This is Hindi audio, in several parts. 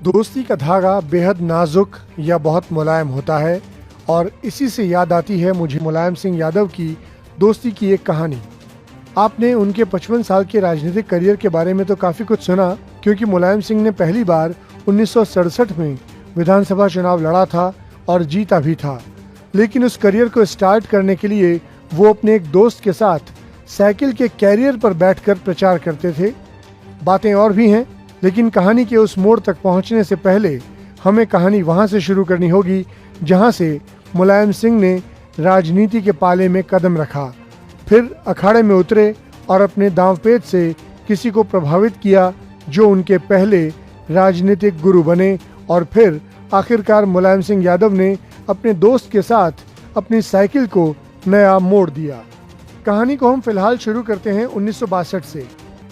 दोस्ती का धागा बेहद नाजुक या बहुत मुलायम होता है और इसी से याद आती है मुझे मुलायम सिंह यादव की दोस्ती की एक कहानी। आपने उनके 55 साल के राजनीतिक करियर के बारे में तो काफ़ी कुछ सुना, क्योंकि मुलायम सिंह ने पहली बार 1967 में विधानसभा चुनाव लड़ा था और जीता भी था। लेकिन उस करियर को स्टार्ट करने के लिए वो अपने एक दोस्त के साथ साइकिल के कैरियर पर बैठकर प्रचार करते थे। बातें और भी हैं, लेकिन कहानी के उस मोड़ तक पहुंचने से पहले हमें कहानी वहां से शुरू करनी होगी जहां से मुलायम सिंह ने राजनीति के पाले में कदम रखा, फिर अखाड़े में उतरे और अपने दांवपेच से किसी को प्रभावित किया जो उनके पहले राजनीतिक गुरु बने, और फिर आखिरकार मुलायम सिंह यादव ने अपने दोस्त के साथ अपनी साइकिल को नया मोड़ दिया। कहानी को हम फिलहाल शुरू करते हैं 1962 से।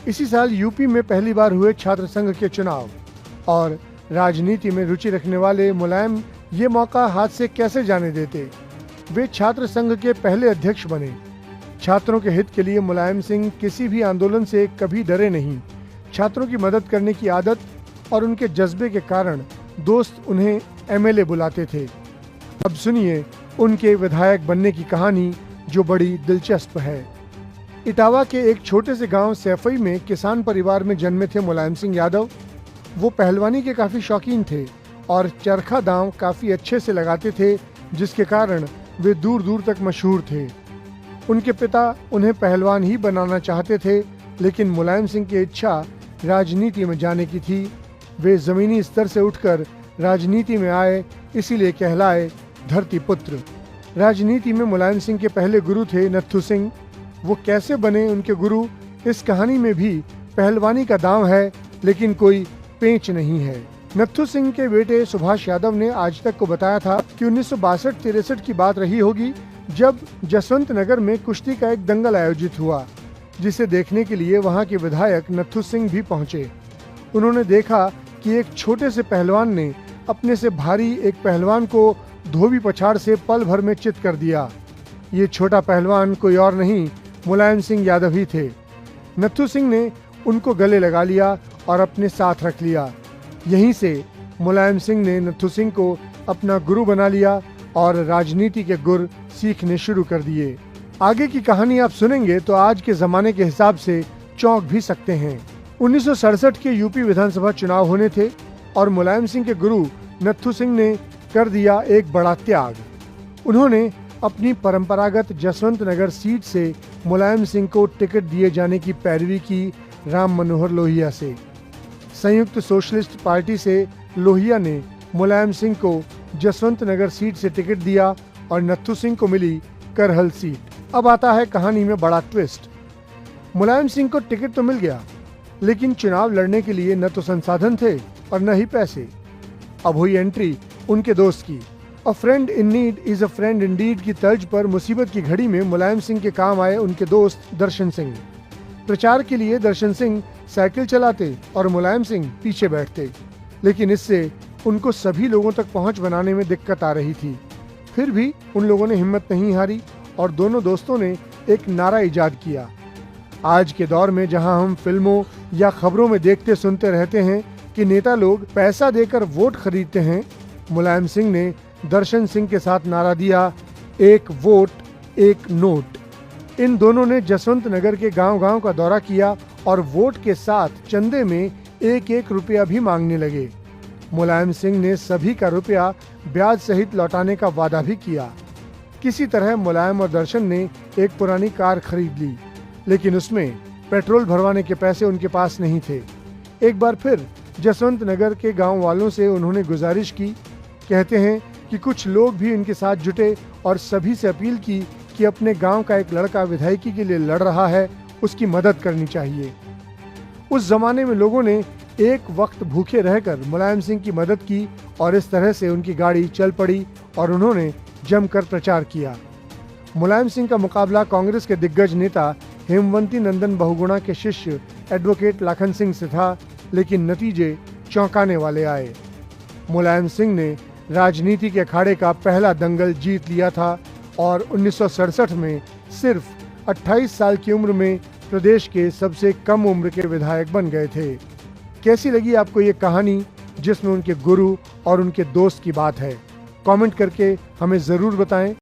इसी साल यूपी में पहली बार हुए छात्र संघ के चुनाव, और राजनीति में रुचि रखने वाले मुलायम ये मौका हाथ से कैसे जाने देते। वे छात्र संघ के पहले अध्यक्ष बने। छात्रों के हित के लिए मुलायम सिंह किसी भी आंदोलन से कभी डरे नहीं। छात्रों की मदद करने की आदत और उनके जज्बे के कारण दोस्त उन्हें एमएलए बुलाते थे। अब सुनिए उनके विधायक बनने की कहानी, जो बड़ी दिलचस्प है। इटावा के एक छोटे से गांव सैफई में किसान परिवार में जन्मे थे मुलायम सिंह यादव। वो पहलवानी के काफ़ी शौकीन थे और चरखा दांव काफ़ी अच्छे से लगाते थे, जिसके कारण वे दूर दूर तक मशहूर थे। उनके पिता उन्हें पहलवान ही बनाना चाहते थे, लेकिन मुलायम सिंह की इच्छा राजनीति में जाने की थी। वे ज़मीनी स्तर से उठकर राजनीति में आए, इसीलिए कहलाए धरती पुत्र। राजनीति में मुलायम सिंह के पहले गुरु थे नत्थू सिंह। वो कैसे बने उनके गुरु, इस कहानी में भी पहलवानी का दांव है, लेकिन कोई पेंच नहीं है। नत्थू सिंह के बेटे सुभाष यादव ने आज तक को बताया था कि 1962-63 की बात रही होगी, जब जसवंत नगर में कुश्ती का एक दंगल आयोजित हुआ, जिसे देखने के लिए वहां के विधायक नत्थू सिंह भी पहुंचे। उन्होंने देखा कि एक छोटे से पहलवान ने अपने से भारी एक पहलवान को धोबी पछाड़ से पल भर में चित कर दिया। ये छोटा पहलवान कोई और नहीं, मुलायम सिंह यादव ही थे। नत्थू सिंह ने उनको गले लगा लिया और अपने साथ रख लिया। यहीं से मुलायम सिंह ने नत्थू सिंह को अपना गुरु बना लिया और राजनीति के गुर सीखने शुरू कर दिए। आगे की कहानी आप सुनेंगे तो आज के जमाने के हिसाब से चौंक भी सकते हैं। 1967 के यूपी विधानसभा चुनाव होने थे और मुलायम सिंह के गुरु नत्थू सिंह ने कर दिया एक बड़ा त्याग। उन्होंने अपनी परंपरागत जसवंत नगर सीट से मुलायम सिंह को टिकट दिए जाने की पैरवी की राम मनोहर लोहिया से। संयुक्त सोशलिस्ट पार्टी से लोहिया ने मुलायम सिंह को जसवंत नगर सीट से टिकट दिया और नत्थू सिंह को मिली करहल सीट। अब आता है कहानी में बड़ा ट्विस्ट। मुलायम सिंह को टिकट तो मिल गया, लेकिन चुनाव लड़ने के लिए न तो संसाधन थे और न ही पैसे। अब हुई एंट्री उनके दोस्त की। अ friend in need is a friend Indeed की तर्ज पर मुसीबत की घड़ी में मुलायम सिंह के काम आए उनके दोस्त दर्शन सिंह। प्रचार के लिए दर्शन सिंह साइकिल चलाते और मुलायम सिंह पीछे बैठते, लेकिन इससे उनको सभी लोगों तक पहुंच बनाने में दिक्कत आ रही थी। फिर भी उन लोगों ने हिम्मत नहीं हारी और दोनों दोस्तों ने एक नारा इजाद किया। आज के दौर में जहां हम फिल्मों या खबरों में देखते सुनते रहते हैं कि नेता लोग पैसा देकर वोट खरीदते हैं, मुलायम सिंह ने दर्शन सिंह के साथ नारा दिया, एक वोट एक नोट। इन दोनों ने जसवंत नगर के गांव-गांव का दौरा किया और वोट के साथ चंदे में एक एक रुपया भी मांगने लगे। मुलायम सिंह ने सभी का रुपया ब्याज सहित लौटाने का वादा भी किया। किसी तरह मुलायम और दर्शन ने एक पुरानी कार खरीद ली, लेकिन उसमें पेट्रोल भरवाने के पैसे उनके पास नहीं थे। एक बार फिर जसवंत नगर के गांव वालों से उन्होंने गुजारिश की। कहते हैं कि कुछ लोग भी इनके साथ जुटे और सभी से अपील की कि अपने गांव का एक लड़का विधायकी के लिए लड़ रहा है, उसकी मदद करनी चाहिए। उस जमाने में लोगों ने एक वक्त भूखे रहकर मुलायम सिंह की मदद की और इस तरह से उनकी गाड़ी चल पड़ी और उन्होंने जमकर प्रचार किया। मुलायम सिंह का मुकाबला कांग्रेस के दिग्गज नेता हेमवंती नंदन बहुगुणा के शिष्य एडवोकेट लाखन सिंह से था, लेकिन नतीजे चौंकाने वाले आए। मुलायम सिंह ने राजनीति के अखाड़े का पहला दंगल जीत लिया था और 1967 में सिर्फ 28 साल की उम्र में प्रदेश के सबसे कम उम्र के विधायक बन गए थे। कैसी लगी आपको ये कहानी? जिसमें उनके गुरु और उनके दोस्त की बात है। कमेंट करके हमें ज़रूर बताएं।